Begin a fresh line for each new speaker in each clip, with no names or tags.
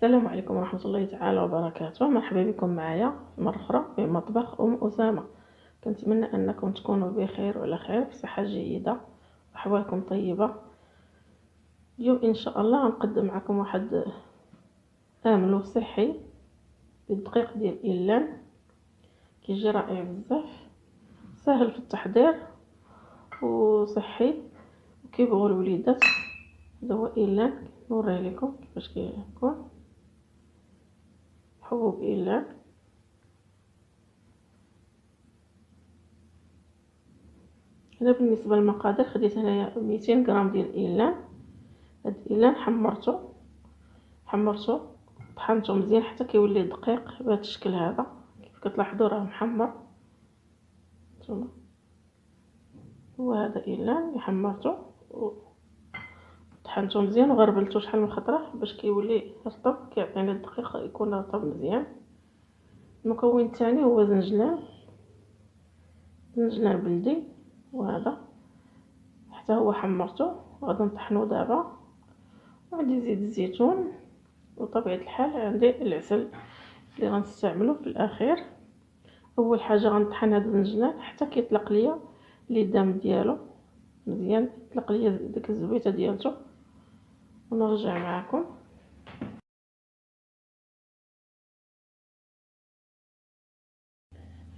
السلام عليكم ورحمة الله تعالى وبركاته. مرحبا بكم معايا مرة أخرى في مطبخ أسامة. كنتمنى أنكم تكونوا بخير وعلى خير بصحة جيدة وأحوالكم طيبة. اليوم إن شاء الله غنقدم معكم واحد آملو صحي بالدقيق ديال الإيلان، كيجي رائع بزاف، سهل في التحضير وصحي وكيبغوا الوليدات. هذا هو إيلان، نوريه لكم كيفاش كيكون حبوب إيلان. هنا بالنسبه للمقادير خديت هنايا 200 غرام ديال الإيلان. هاد الإيلان حمرته طحنته مزيان حتى كيولي دقيق بهذا الشكل هذا، كيف كتلاحظوا راه محمر. نتوما هو هذا الإيلان اللي حمرته وطحنته مزيان وغربلته شحال من خطره باش كيولي رطب، كيعطينا الدقيق يكون رطب مزيان. المكون الثاني هو زنجلان بلدي، وهذا حتى هو حمرته وغادي نطحنو دابا. وعندي زيت الزيتون، وطبيعة الحال عندي العسل اللي غنستعملو في الاخير. اول حاجه غنطحن هذا الزنجلان حتى كيطلق ليا اليدام ديالو مزيان، يطلق ليا ديك الزبيته ديالته ونرجع معكم.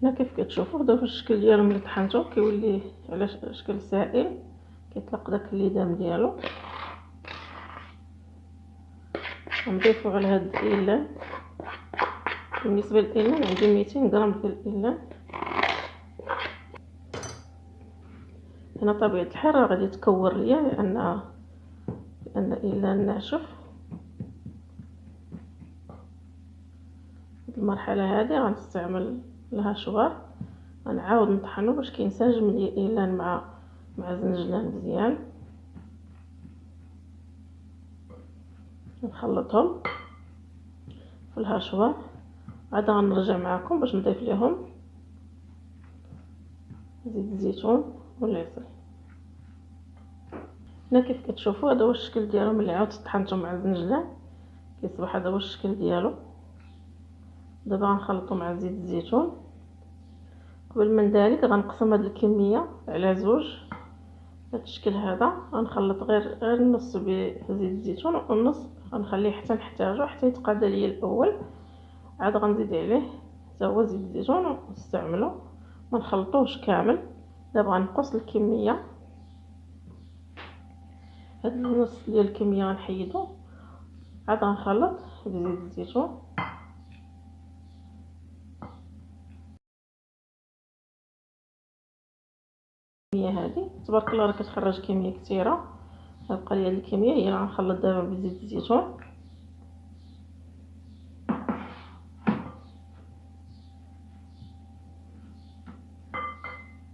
هنا كيف كتشوفوا دابا الشكل ديالو ملي طحنته كيولي على شكل سائل، كيطلق داك اليدام ديالو. نضيفو على هاد الإيلان. بالنسبه للإيلان عندي 200 غرام ديال الإيلان. هنا طبيعة الحال راه غادي تكور ليا لأن الإيلان ناشف. في المرحلة هذه غنستعمل الهاشوار، غنعاود نطحنو باش كينسجم لي الإيلان مع الزنجلان مزيان. نخلطهم في الهاشوار، عاد غنرجع معكم باش نضيف ليهم زيت الزيتون والعسل. هنا كيف كتشوفوا هذا هو الشكل ديالو ملي عاود طحنته مع الزنجلان، كيصبح هذا هو الشكل ديالو. دابا غنخلطو مع زيت الزيتون. قبل من ذلك غنقسم هذه الكميه على زوج بهذا الشكل هذا. غنخلط غير النص بزيت الزيتون والنص غنخليه حتى نحتاجو حتى يتقادى ليا الاول، عاد غنزيد عليه حتى هو زيت الزيتون ونستعملو، ما نخلطوش كامل. دابا غنقص الكميه، هاد النص ديال الكميه غنحيدو، عاد غنخلط بزيت الزيتون. هذه تبارك الله راه كتخرج كميه كثيره. غتبقى لي هذه الكميه هي اللي غنخلط دابا بزيت الزيتون.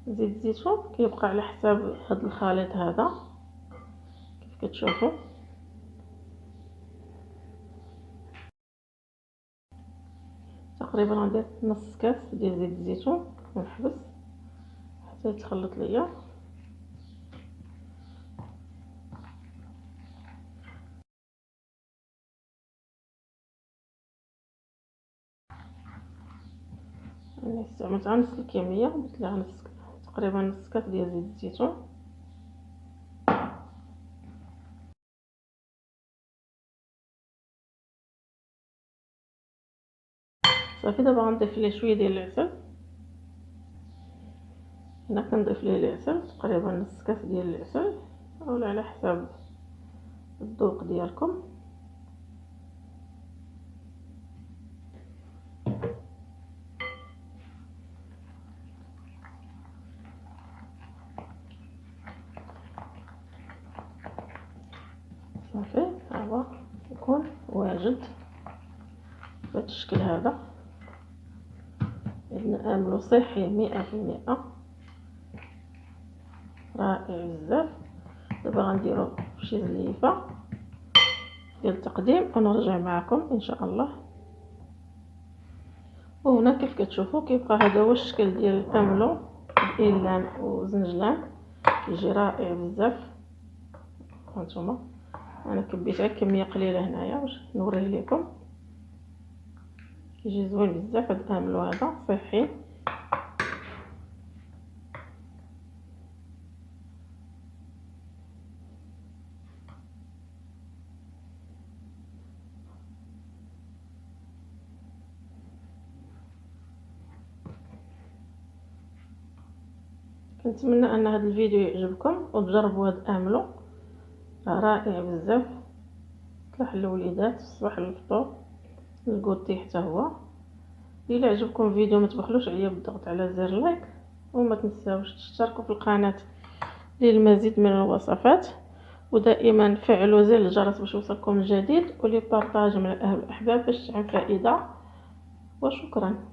زيت الزيتون كيبقى على حساب هذا الخليط هذا كيف كتشوفوا. تقريبا غندير نص كاس ديال زيت الزيتون ونحبس حتى يتخلط ليا. انا استعملت نص الكميه، درت لها تقريبا نص كاس ديال زيت الزيتون. صافي دابا غنضيف ليه شويه ديال العسل. هنا كنضيف ليه العسل تقريبا نص كاس ديال العسل، اولا على حساب الذوق ديالكم. صافي ها هو يكون واجد بهذا الشكل هذا. عندنا آملو صحي 100%، رائع بزاف. دابا غنديرو شي زليفه ديال التقديم ونرجع معكم ان شاء الله. وهنا كيف كتشوفوا كيبقى هذا هو الشكل ديال الآملو بإيلان وزنجلان، كيجي رائع بزاف. هانتوما انا كبيت غير كميه قليله هنايا باش نوريه لكم. كيجي زوين بزاف هاد الاملو هذا صحي. كنتمنى ان هذا الفيديو يعجبكم وتجربوا هذا الاملو رائع بزاف. صلاح للوليدات الصباح للفطور الكوتي حتى هو. الا عجبكم الفيديو ما تبخلوش عليا بالضغط على زر لايك، وما تنساوش تشتركوا في القناه للمزيد من الوصفات، ودائما فعلوا زر الجرس باش يوصلكم الجديد، ولي بارطاج من الاهل والاحباب باش تعم فائده. وشكرا.